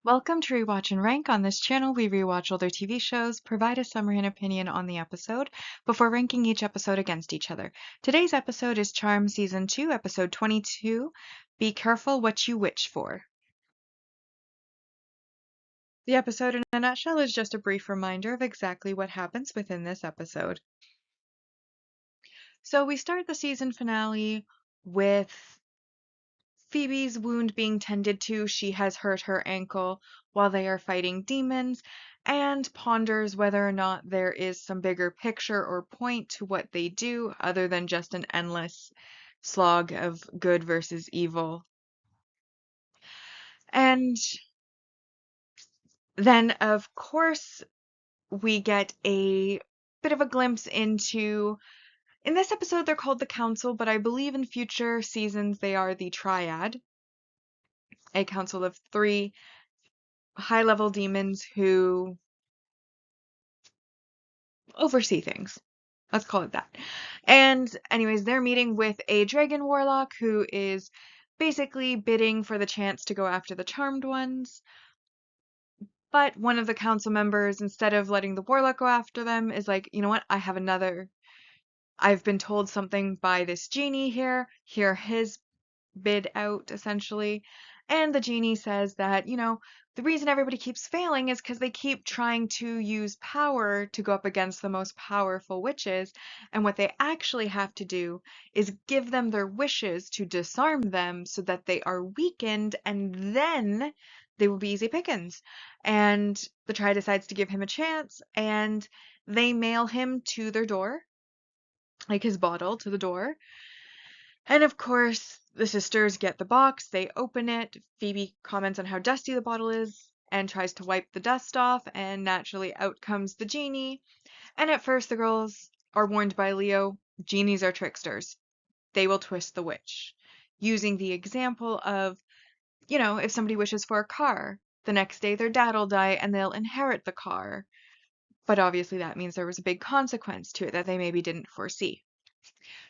Welcome to Rewatch and Rank. On this channel, we rewatch older TV shows, provide a summary and opinion on the episode before ranking each episode against each other. Today's episode is Charmed Season 2, Episode 22, Be Careful What You Wish For. The episode in a nutshell is just a brief reminder of exactly what happens within this episode. So we start the season finale with Phoebe's wound being tended to. She has hurt her ankle while they are fighting demons and ponders whether or not there is some bigger picture or point to what they do other than just an endless slog of good versus evil. And then, of course, we get a bit of a glimpse into. In this episode, they're called the Council, but I believe in future seasons they are the Triad, a council of 3 high-level demons who oversee things. Let's call it that. And anyways, they're meeting with a dragon warlock who is basically bidding for the chance to go after the charmed ones. But one of the council members, instead of letting the warlock go after them, is like, you know what? I've been told something by this genie here. Hear his bid out, essentially. And the genie says that, the reason everybody keeps failing is because they keep trying to use power to go up against the most powerful witches. And what they actually have to do is give them their wishes to disarm them so that they are weakened, and then they will be easy pickings. And the Triad decides to give him a chance, and they mail him to their door, like his bottle to the door. And of course, the sisters get the box, they open it. Phoebe comments on how dusty the bottle is and tries to wipe the dust off, and naturally out comes the genie. And at first, the girls are warned by Leo, genies are tricksters. They will twist the witch. Using the example of, if somebody wishes for a car, the next day their dad will die and they'll inherit the car. But obviously, that means there was a big consequence to it that they maybe didn't foresee.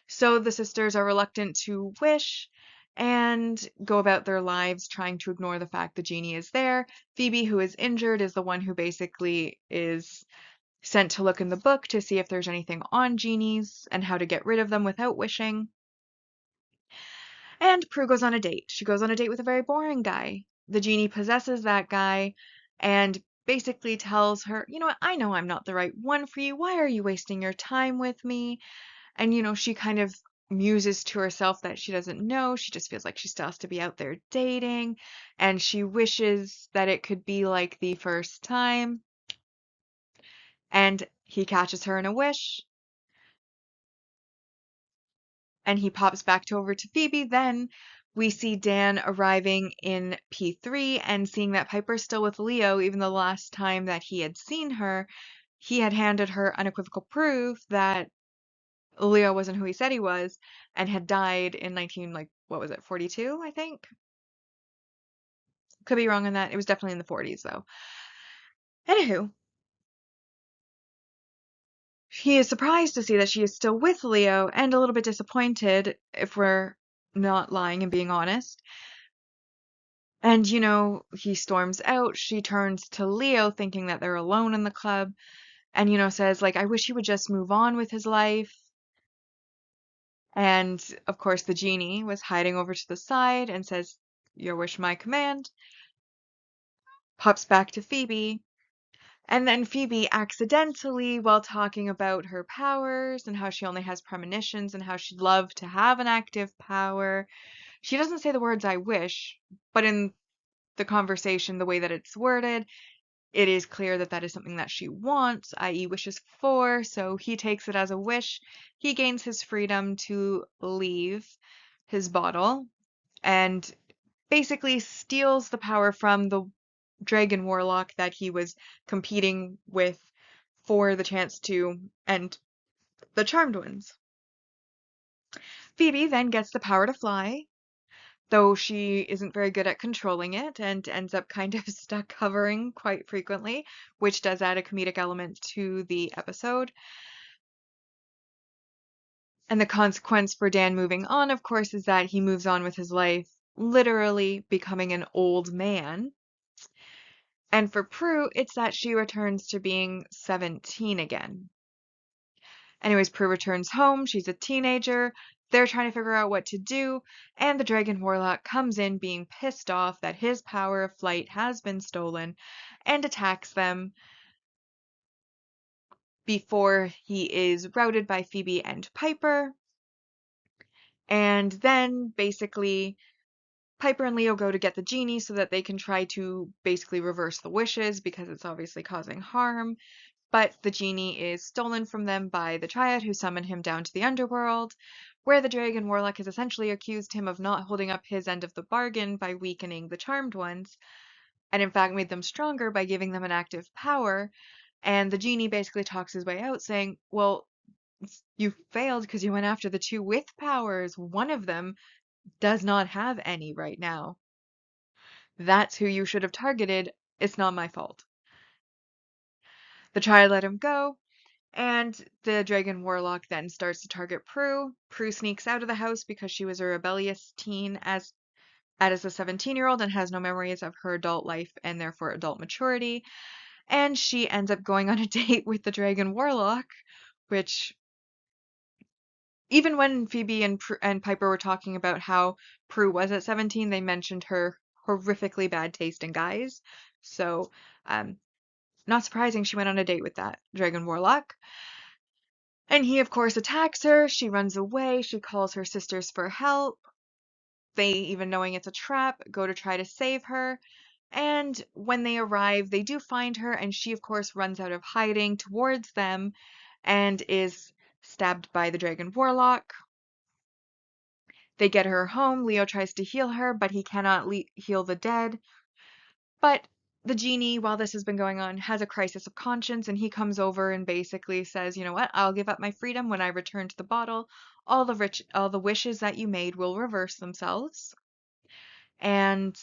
So the sisters are reluctant to wish and go about their lives trying to ignore the fact the genie is there. Phoebe, who is injured, is the one who basically is sent to look in the book to see if there's anything on genies and how to get rid of them without wishing. And Prue goes on a date. She goes on a date with a very boring guy. The genie possesses that guy and basically tells her, you know what, I know I'm not the right one for you. Why are you wasting your time with me? And, she kind of muses to herself that she doesn't know. She just feels like she still has to be out there dating. And she wishes that it could be like the first time. And he catches her in a wish. And he pops back over to Phoebe. Then we see Dan arriving in P3 and seeing that Piper's still with Leo, even though the last time that he had seen her, he had handed her unequivocal proof that Leo wasn't who he said he was and had died in 42, I think. Could be wrong on that. It was definitely in the 40s, though. Anywho, he is surprised to see that she is still with Leo and a little bit disappointed, if we're not lying and being honest. And, he storms out. She turns to Leo, thinking that they're alone in the club, and, says, like, I wish he would just move on with his life. And, of course, the genie was hiding over to the side and says, your wish, my command. Pops back to Phoebe. And then Phoebe accidentally, while talking about her powers and how she only has premonitions and how she'd love to have an active power, she doesn't say the words I wish, but in the conversation, the way that it's worded, it is clear that that is something that she wants, i.e. wishes for, so he takes it as a wish. He gains his freedom to leave his bottle and basically steals the power from the dragon warlock that he was competing with for the chance to end the charmed ones. Phoebe then gets the power to fly, though she isn't very good at controlling it and ends up kind of stuck hovering quite frequently, which does add a comedic element to the episode. And the consequence for Dan moving on, of course, is that he moves on with his life, literally becoming an old man. And for Prue, it's that she returns to being 17 again. Anyways, Prue returns home. She's a teenager. They're trying to figure out what to do. And the Dragon Warlock comes in being pissed off that his power of flight has been stolen and attacks them before he is routed by Phoebe and Piper. And then basically Piper and Leo go to get the genie so that they can try to basically reverse the wishes because it's obviously causing harm. But the genie is stolen from them by the Triad who summoned him down to the underworld, where the Dragon Warlock has essentially accused him of not holding up his end of the bargain by weakening the Charmed ones, and in fact made them stronger by giving them an active power. And the genie basically talks his way out, saying, well, you failed because you went after the two with powers. One of them does not have any right now. That's who you should have targeted. It's not my fault. The Triad let him go, and the Dragon Warlock then starts to target Prue. Prue sneaks out of the house because she was a rebellious teen as a 17-year-old and has no memories of her adult life and therefore adult maturity. And she ends up going on a date with the Dragon Warlock, which even when Phoebe and Piper were talking about how Prue was at 17, they mentioned her horrifically bad taste in guys. So, not surprising she went on a date with that Dragon Warlock. And he, of course, attacks her. She runs away. She calls her sisters for help. They, even knowing it's a trap, go to try to save her. And when they arrive, they do find her, and she, of course, runs out of hiding towards them and is stabbed by the Dragon Warlock. They get her home. Leo tries to heal her, but he cannot heal the dead. But the genie, while this has been going on, has a crisis of conscience, and he comes over and basically says, you know what, I'll give up my freedom when I return to the bottle. All the wishes that you made will reverse themselves. And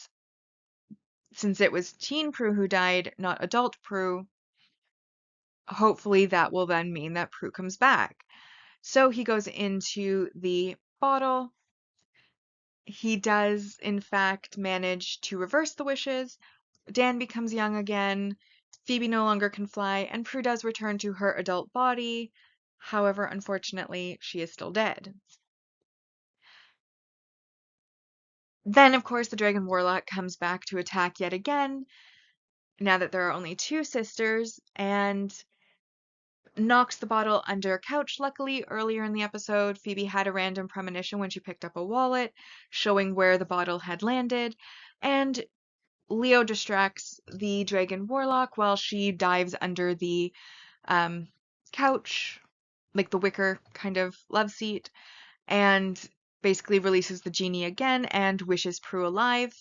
since it was teen Prue who died, not adult Prue, hopefully that will then mean that Prue comes back. So he goes into the bottle. He does, in fact, manage to reverse the wishes. Dan becomes young again. Phoebe no longer can fly, and Prue does return to her adult body. However, unfortunately, she is still dead. Then, of course, the Dragon Warlock comes back to attack yet again, now that there are only two sisters, and knocks the bottle under a couch. Luckily, earlier in the episode, Phoebe had a random premonition when she picked up a wallet, showing where the bottle had landed, and Leo distracts the Dragon Warlock while she dives under the um, couch, like the wicker kind of love seat, and basically releases the genie again and wishes Prue alive.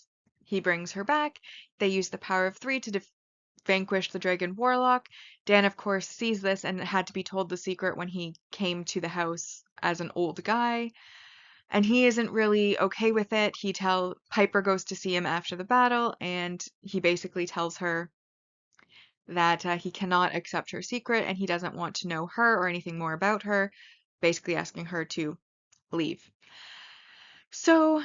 He brings her back. They use the power of three to vanquish the Dragon Warlock. Dan, of course, sees this and had to be told the secret when he came to the house as an old guy. And he isn't really okay with it. Piper goes to see him after the battle, and he basically tells her that he cannot accept her secret and he doesn't want to know her or anything more about her, basically asking her to leave. So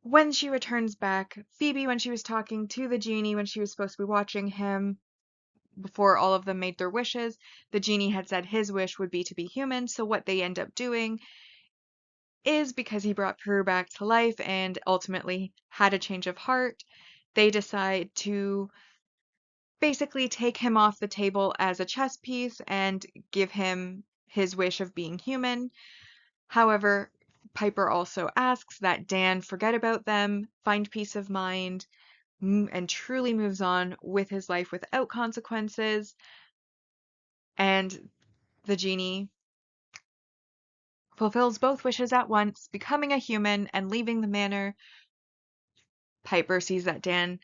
when she returns back, Phoebe, when she was talking to the genie, when she was supposed to be watching him before all of them made their wishes, the genie had said his wish would be to be human. So what they end up doing is, because he brought Prue back to life and ultimately had a change of heart, they decide to basically take him off the table as a chess piece and give him his wish of being human. However, Piper also asks that Dan forget about them, find peace of mind, and truly moves on with his life without consequences. And the genie fulfills both wishes at once, becoming a human and leaving the manor. Piper sees that Dan,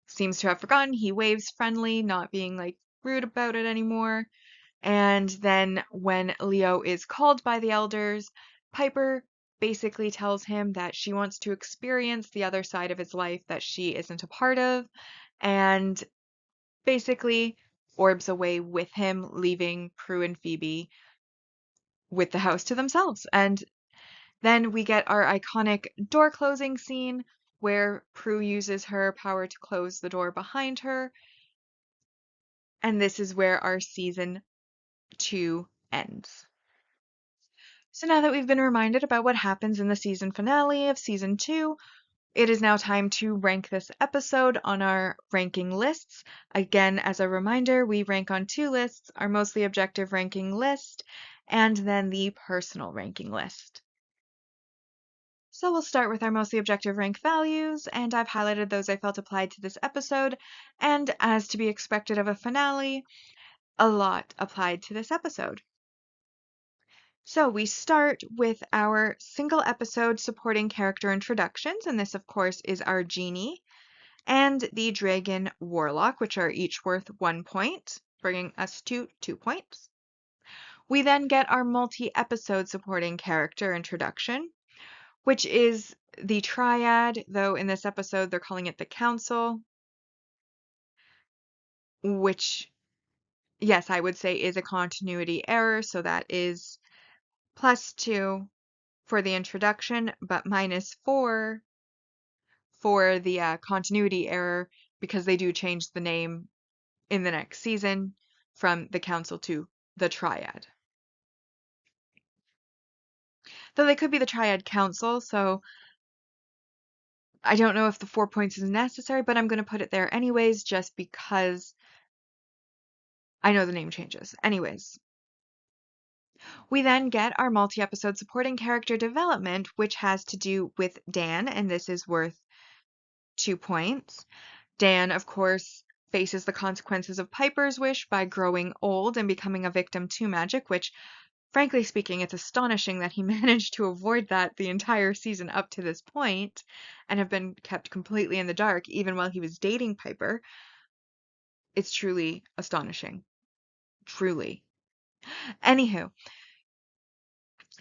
seems to have forgotten. He waves friendly, not being like rude about it anymore. And then when Leo is called by the elders, Piper basically tells him that she wants to experience the other side of his life that she isn't a part of, and basically orbs away with him, leaving Prue and Phoebe with the house to themselves. And then we get our iconic door closing scene where Prue uses her power to close the door behind her. And this is where our season 2 ends. So now that we've been reminded about what happens in the season finale of season 2, it is now time to rank this episode on our ranking lists. Again, as a reminder, we rank on 2 lists, our mostly objective ranking list, and then the personal ranking list. So we'll start with our mostly objective rank values, and I've highlighted those I felt applied to this episode, and as to be expected of a finale, a lot applied to this episode. So we start with our single episode supporting character introductions, and this of course is our genie and the dragon warlock, which are each worth 1 point, bringing us to 2 points. We then get our multi-episode supporting character introduction, which is the triad, though in this episode they're calling it the council, which, yes, I would say is a continuity error, so that is +2 for the introduction, but -4 for the continuity error because they do change the name in the next season from the council to the triad. Though they could be the triad council, so I don't know if the 4 points is necessary, but I'm going to put it there anyways, just because I know the name changes. Anyways, we then get our multi-episode supporting character development, which has to do with Dan, and this is worth 2 points. Dan, of course, faces the consequences of Piper's wish by growing old and becoming a victim to magic, which, frankly speaking, it's astonishing that he managed to avoid that the entire season up to this point and have been kept completely in the dark even while he was dating Piper. It's truly astonishing. Truly. Anywho,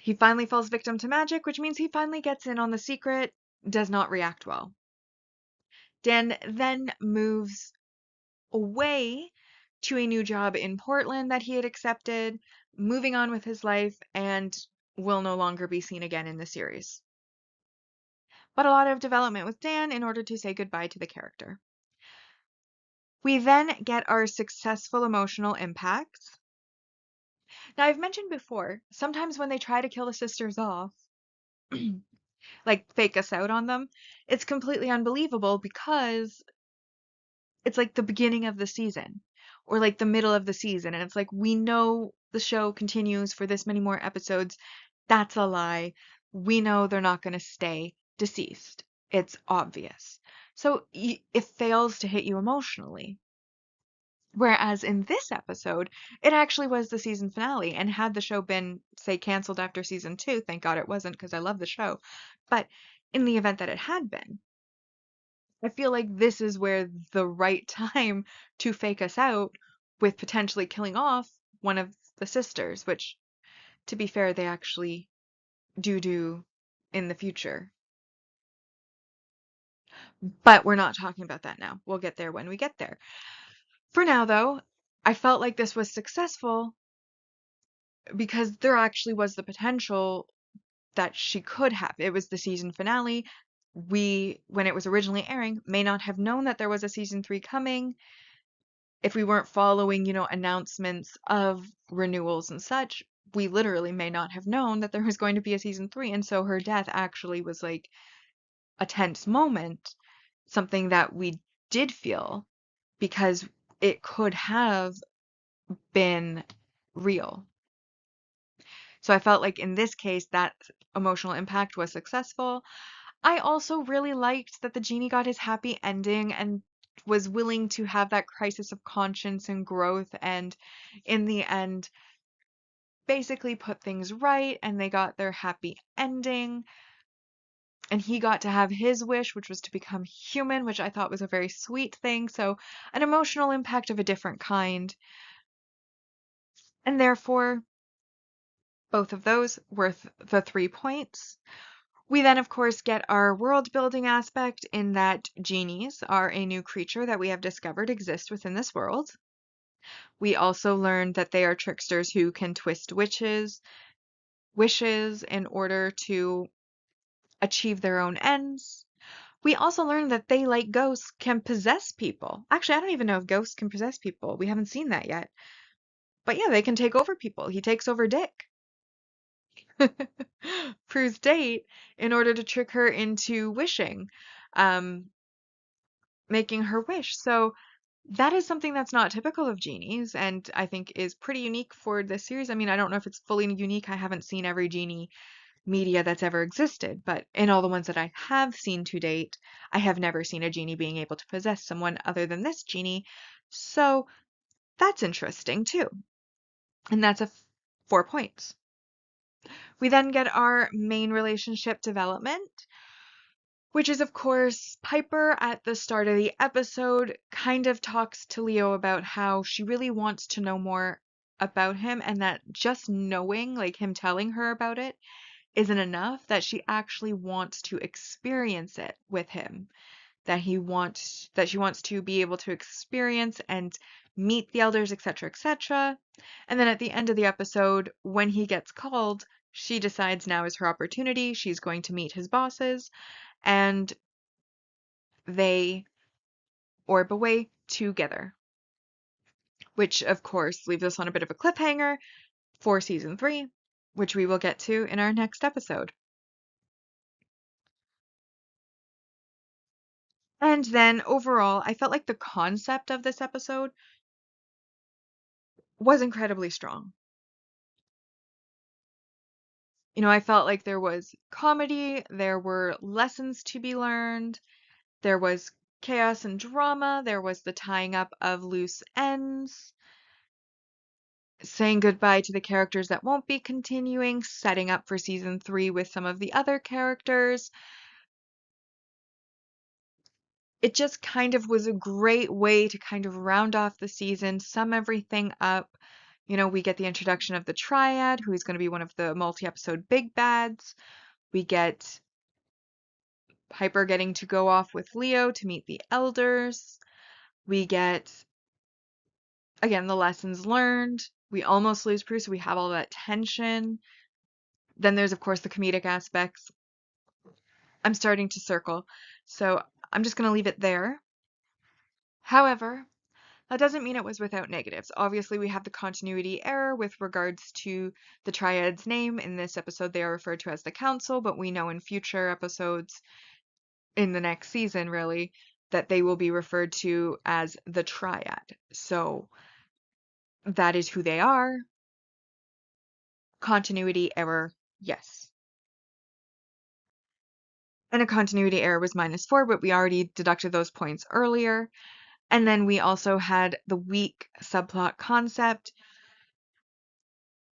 he finally falls victim to magic, which means he finally gets in on the secret, does not react well. Dan then moves away to a new job in Portland that he had accepted, moving on with his life, and will no longer be seen again in the series. But a lot of development with Dan in order to say goodbye to the character. We then get our successful emotional impacts. Now, I've mentioned before, sometimes when they try to kill the sisters off, like fake us out on them, it's completely unbelievable because it's like the beginning of the season or like the middle of the season. And it's like, we know the show continues for this many more episodes. That's a lie. We know they're not going to stay deceased. It's obvious. So it fails to hit you emotionally. Whereas in this episode, it actually was the season finale. And had the show been, say, canceled after season 2, thank God it wasn't because I love the show. But in the event that it had been, I feel like this is where the right time to fake us out with potentially killing off one of the sisters, which, to be fair, they actually do in the future. But we're not talking about that now. We'll get there when we get there. For now, though, I felt like this was successful because there actually was the potential that she could have. It was the season finale. We, when it was originally airing, may not have known that there was a season 3 coming if we weren't following, announcements of renewals and such. We literally may not have known that there was going to be a season 3. And so her death actually was like a tense moment, something that we did feel because it could have been real. So I felt like in this case, that emotional impact was successful. I also really liked that the genie got his happy ending and was willing to have that crisis of conscience and growth, and in the end, basically put things right, and they got their happy ending. And he got to have his wish, which was to become human, which I thought was a very sweet thing. So, an emotional impact of a different kind. And therefore, both of those worth the 3 points. We then, of course, get our world building aspect in that genies are a new creature that we have discovered exist within this world. We also learned that they are tricksters who can twist wishes in order to achieve their own ends. We also learned that they, like ghosts, can possess people. Actually, I don't even know if ghosts can possess people. We haven't seen that yet. But yeah, they can take over people. He takes over Dick, Prue's date, in order to trick her into wishing, um, making her wish. So that is something that's not typical of genies, and I think is pretty unique for this series. I mean, I don't know if it's fully unique. I haven't seen every genie media that's ever existed, but in all the ones that I have seen to date, I have never seen a genie being able to possess someone other than this genie. So that's interesting too. And that's 4 points. We then get our main relationship development, which is, of course, Piper at the start of the episode kind of talks to Leo about how she really wants to know more about him, and that just knowing, like him telling her about it, isn't enough, that she actually wants to experience it with him, that she wants to be able to experience and meet the elders, etc., etc. And then at the end of the episode, when he gets called, she decides now is her opportunity. She's going to meet his bosses, and they orb away together, which of course leaves us on a bit of a cliffhanger for season 3, which we will get to in our next episode. And then overall, I felt like the concept of this episode was incredibly strong. You know, I felt like there was comedy, there were lessons to be learned, there was chaos and drama, there was the tying up of loose ends, saying goodbye to the characters that won't be continuing, setting up for season 3 with some of the other characters. It just kind of was a great way to kind of round off the season, sum everything up. You know, we get the introduction of the Triad, who is going to be one of the multi-episode big bads. We get Piper getting to go off with Leo to meet the elders. We get, again, the lessons learned. We almost lose Prue, so we have all that tension. Then there's, of course, the comedic aspects. I'm starting to circle, so I'm just going to leave it there. However, that doesn't mean it was without negatives. Obviously, we have the continuity error with regards to the Triad's name. In this episode, they are referred to as the Council, but we know in future episodes, in the next season, really, that they will be referred to as the Triad. So that is who they are. Continuity error, yes. And a continuity error was -4, but we already deducted those points earlier. And then we also had the weak subplot concept.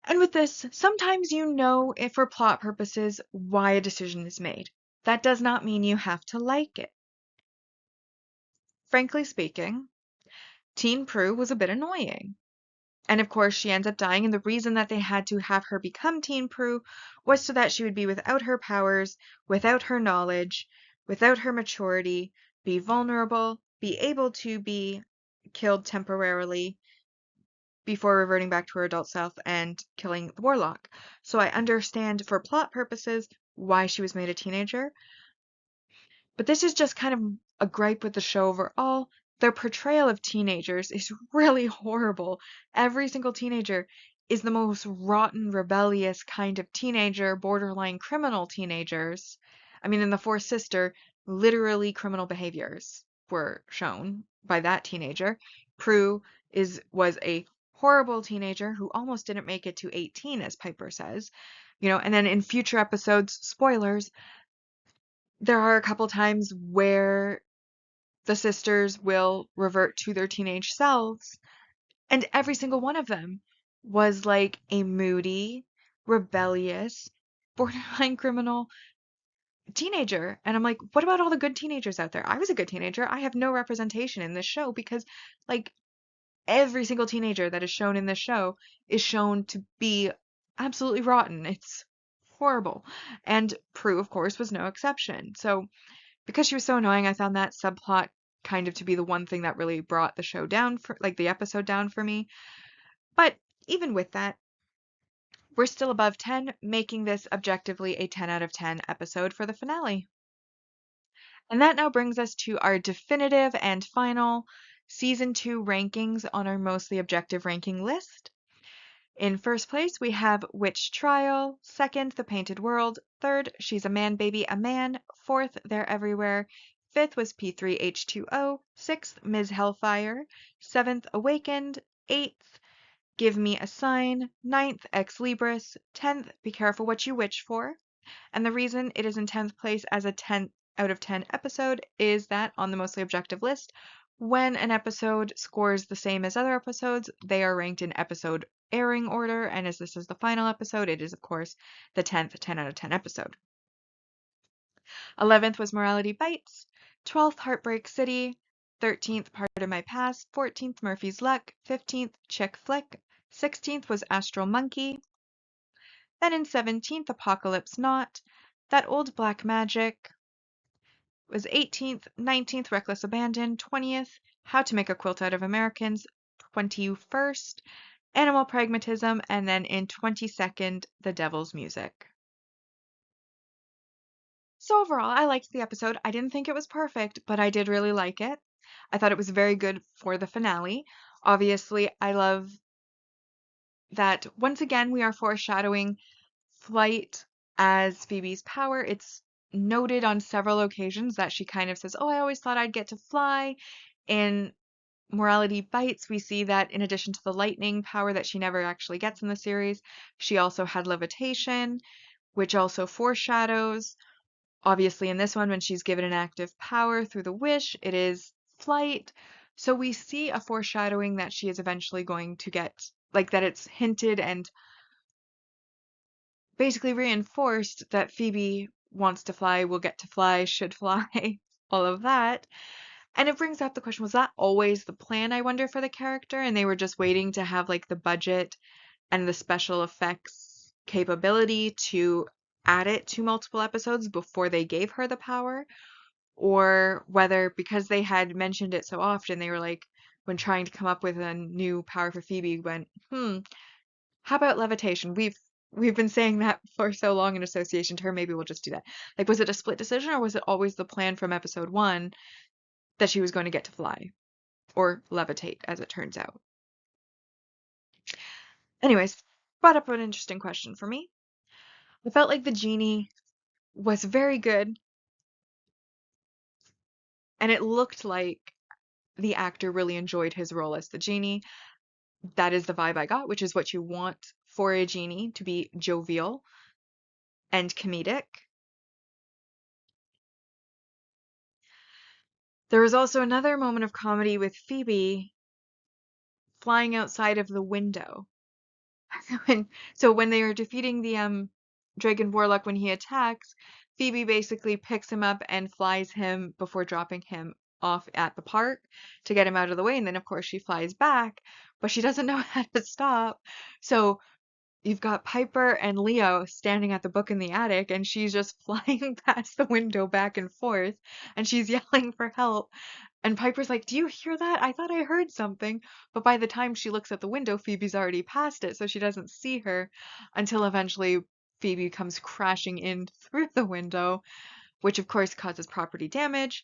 And with this, sometimes you know if for plot purposes why a decision is made. That does not mean you have to like it. Frankly speaking, Teen Prue was a bit annoying. And of course, she ends up dying, and the reason that they had to have her become Teen Prue was so that she would be without her powers, without her knowledge, without her maturity, be vulnerable, be able to be killed temporarily before reverting back to her adult self and killing the warlock. So I understand for plot purposes why she was made a teenager, but this is just kind of a gripe with the show overall. Their portrayal of teenagers is really horrible. Every single teenager is the most rotten, rebellious kind of teenager, borderline criminal teenagers. I mean, in The Fourth Sister, literally criminal behaviors were shown by that teenager. Prue was a horrible teenager who almost didn't make it to 18, as Piper says. You know, and then in future episodes, spoilers, there are a couple times where the sisters will revert to their teenage selves, and every single one of them was like a moody, rebellious, borderline criminal teenager. And I'm like, what about all the good teenagers out there? I was a good teenager. I have no representation in this show because, like, every single teenager that is shown in this show is shown to be absolutely rotten. It's horrible. And Prue, of course, was no exception. So because she was so annoying, I found that subplot kind of to be the one thing that really brought the show down for, like, the episode down for me. But even with that, we're still above 10, making this objectively a 10 out of 10 episode for the finale. And that now brings us to our definitive and final season 2 rankings on our mostly objective ranking list. In first place, we have Witch Trial. Second, The Painted World. Third, She's a Man, Baby, a Man. Fourth, They're Everywhere. Fifth was P3H2O. Sixth, Ms. Hellfire. Seventh, Awakened. Eighth, Give Me a Sign. Ninth, Ex Libris. 10th, Be Careful What You Wish For. And the reason it is in 10th place as a 10 out of 10 episode is that on the mostly objective list, when an episode scores the same as other episodes, they are ranked in episode airing order. And as this is the final episode, it is, of course, the 10th 10 out of 10 episode. 11th was Morality Bites. 12th, Heartbreak City. 13th, Part of My Past. 14th, Murphy's Luck. 15th, Chick Flick. 16th was Astral Monkey. Then in 17th, Apocalypse Not. That Old Black Magic was 18th, 19th, Reckless Abandon, 20th, How to Make a Quilt Out of Americans, 21st, Animal Pragmatism, and then in 22nd, The Devil's Music. So overall, I liked the episode. I didn't think it was perfect, but I did really like it. I thought it was very good for the finale. Obviously, I love that once again we are foreshadowing flight as Phoebe's power. It's noted on several occasions that she kind of says, "Oh, I always thought I'd get to fly." In Morality Bites, we see that in addition to the lightning power that she never actually gets in the series, she also had levitation, which also foreshadows. Obviously, in this one, when she's given an active power through the wish, it is flight. So we see a foreshadowing that she is eventually going to get, like that it's hinted and basically reinforced that Phoebe wants to fly, will get to fly, should fly, all of that. And it brings up the question, was that always the plan, I wonder, for the character? And they were just waiting to have like the budget and the special effects capability to add it to multiple episodes before they gave her the power? Or whether because they had mentioned it so often, they were like, when trying to come up with a new power for Phoebe, went, how about levitation? We've been saying that for so long in association to her, maybe we'll just do that. Like, was it a split decision or was it always the plan from episode 1 that she was going to get to fly? Or levitate, as it turns out. Anyways, brought up an interesting question for me. I felt like the genie was very good, and it looked like the actor really enjoyed his role as the genie. That is the vibe I got, which is what you want for a genie, to be jovial and comedic. There was also another moment of comedy with Phoebe flying outside of the window. When they are defeating the Dragon Warlock when he attacks, Phoebe basically picks him up and flies him before dropping him off at the park to get him out of the way. And then, of course, she flies back, but she doesn't know how to stop. So you've got Piper and Leo standing at the book in the attic, and she's just flying past the window back and forth, and she's yelling for help. And Piper's like, "Do you hear that? I thought I heard something." But by the time she looks at the window, Phoebe's already past it, so she doesn't see her until eventually Phoebe comes crashing in through the window, which of course causes property damage.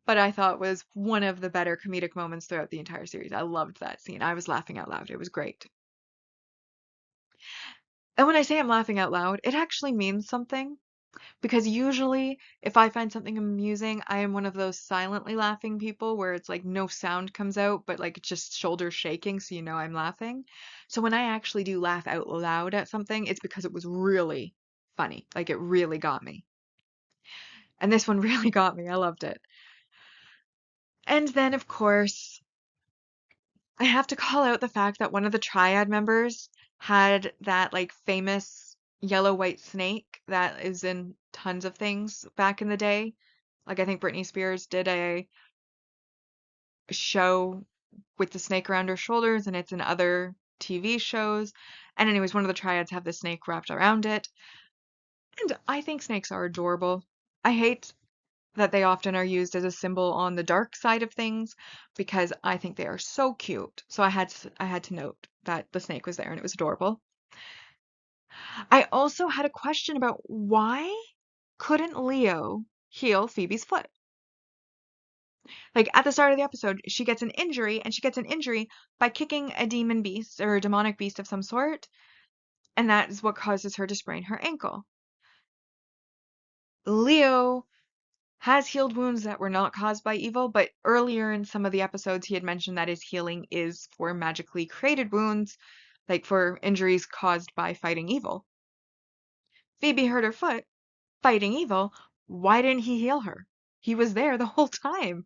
But I thought was one of the better comedic moments throughout the entire series. I loved that scene. I was laughing out loud. It was great. And when I say I'm laughing out loud, it actually means something. Because usually, if I find something amusing, I am one of those silently laughing people where it's like no sound comes out, but like just shoulders shaking, so you know I'm laughing. So when I actually do laugh out loud at something, it's because it was really funny. Like it really got me. And this one really got me. I loved it. And then, of course, I have to call out the fact that one of the triad members had that like famous yellow white snake that is in tons of things back in the day. Like I think Britney Spears did a show with the snake around her shoulders and it's in other TV shows. And anyways, one of the triads have the snake wrapped around it. And I think snakes are adorable. I hate that they often are used as a symbol on the dark side of things because I think they are so cute. So I had to note that the snake was there and it was adorable. I also had a question about why couldn't Leo heal Phoebe's foot? Like at the start of the episode, she gets an injury, and she gets an injury by kicking a demon beast or a demonic beast of some sort, and that is what causes her to sprain her ankle. Leo has healed wounds that were not caused by evil, but earlier in some of the episodes, he had mentioned that his healing is for magically created wounds, like for injuries caused by fighting evil. Phoebe hurt her foot fighting evil. Why didn't he heal her? He was there the whole time.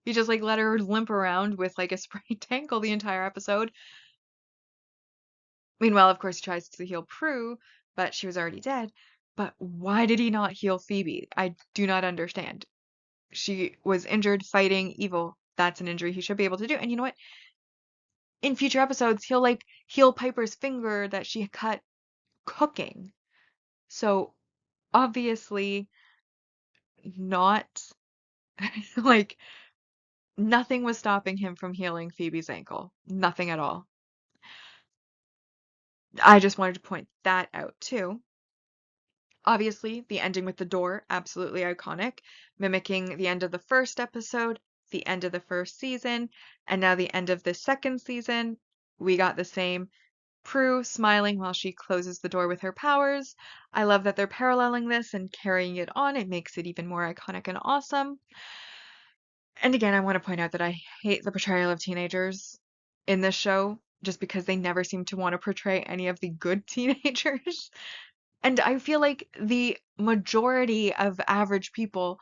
He just like let her limp around with like a sprained ankle the entire episode. Meanwhile, of course, he tries to heal Prue, but she was already dead. But why did he not heal Phoebe? I do not understand. She was injured fighting evil. That's an injury he should be able to do. And you know what? In future episodes, he'll like heal Piper's finger that she cut cooking. So obviously not like nothing was stopping him from healing Phoebe's ankle. Nothing at all. I just wanted to point that out too. Obviously, the ending with the door, absolutely iconic, mimicking the end of the first episode, the end of the first season, and now the end of the second season. We got the same. Prue smiling while she closes the door with her powers. I love that they're paralleling this and carrying it on. It makes it even more iconic and awesome. And again, I want to point out that I hate the portrayal of teenagers in this show just because they never seem to want to portray any of the good teenagers. And I feel like the majority of average people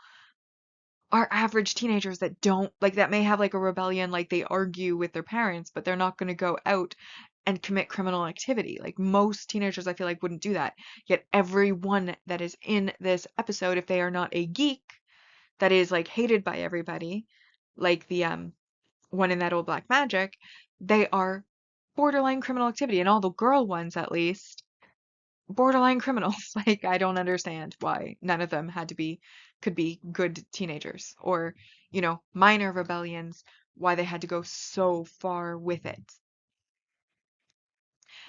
are average teenagers that don't like that may have like a rebellion, like they argue with their parents, but they're not going to go out and commit criminal activity. Like most teenagers, I feel like wouldn't do that. Yet everyone that is in this episode, if they are not a geek that is like hated by everybody, like the one in that old black magic, they are borderline criminal activity, and all the girl ones at least borderline criminals. Like, I don't understand why none of them could be good teenagers or, minor rebellions, why they had to go so far with it.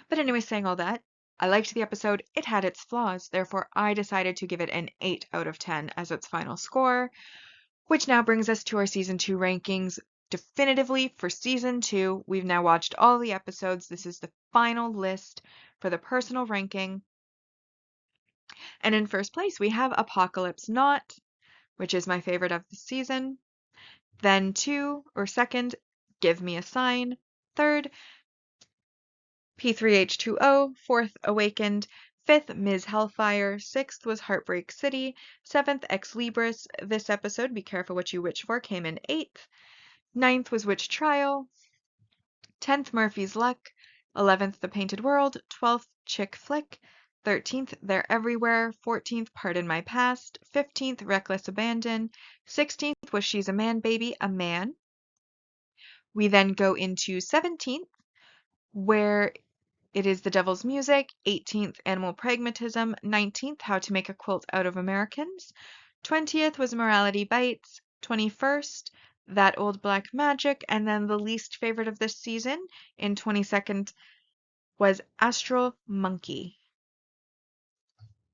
But anyway, saying all that, I liked the episode. It had its flaws, therefore I decided to give it an 8 out of 10 as its final score, which now brings us to our season 2 rankings. Definitively for season 2, we've now watched all the episodes. This is the final list for the personal ranking. And in first place, we have Apocalypse Not, which is my favorite of the season. Then second, Give Me a Sign. Third, P3H2O. Fourth, Awakened. Fifth, Ms. Hellfire. Sixth was Heartbreak City. Seventh, Ex Libris. This episode, Be Careful What You Wish For, came in eighth. Ninth was Witch Trial. 10th, Murphy's Luck. 11th, The Painted World. 12th, Chick Flick. 13th, They're Everywhere. 14th, Pardon My Past. 15th, Reckless Abandon. 16th was She's a Man Baby, a Man. We then go into 17th, where it is The Devil's Music. 18th, Animal Pragmatism. 19th, How to Make a Quilt Out of Americans. 20th was Morality Bites. 21st, That Old Black Magic. And then the least favorite of this season in 22nd was Astral Monkey.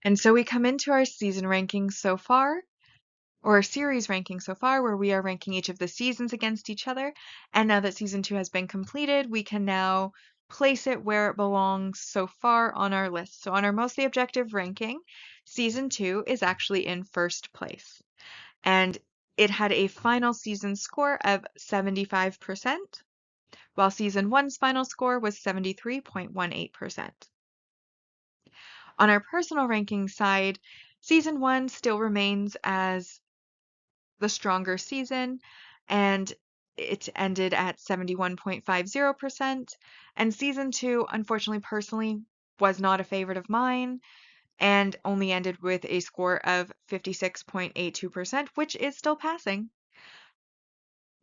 And so we come into our season rankings so far, or our series ranking so far, where we are ranking each of the seasons against each other. And now that season 2 has been completed, we can now place it where it belongs so far on our list. So on our mostly objective ranking, season 2 is actually in first place. And it had a final season score of 75%, while season 1's final score was 73.18%. On our personal ranking side, season 1 still remains as the stronger season, and it ended at 71.50%. And season 2, unfortunately, personally, was not a favorite of mine and only ended with a score of 56.82%, which is still passing,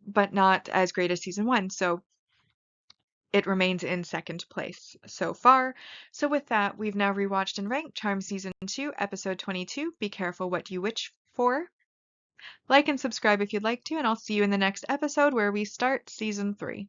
but not as great as season 1. So it remains in second place so far. So with that, we've now rewatched and ranked Charmed Season 2, Episode 22, Be Careful What You Wish For. Like and subscribe if you'd like to, and I'll see you in the next episode where we start Season 3.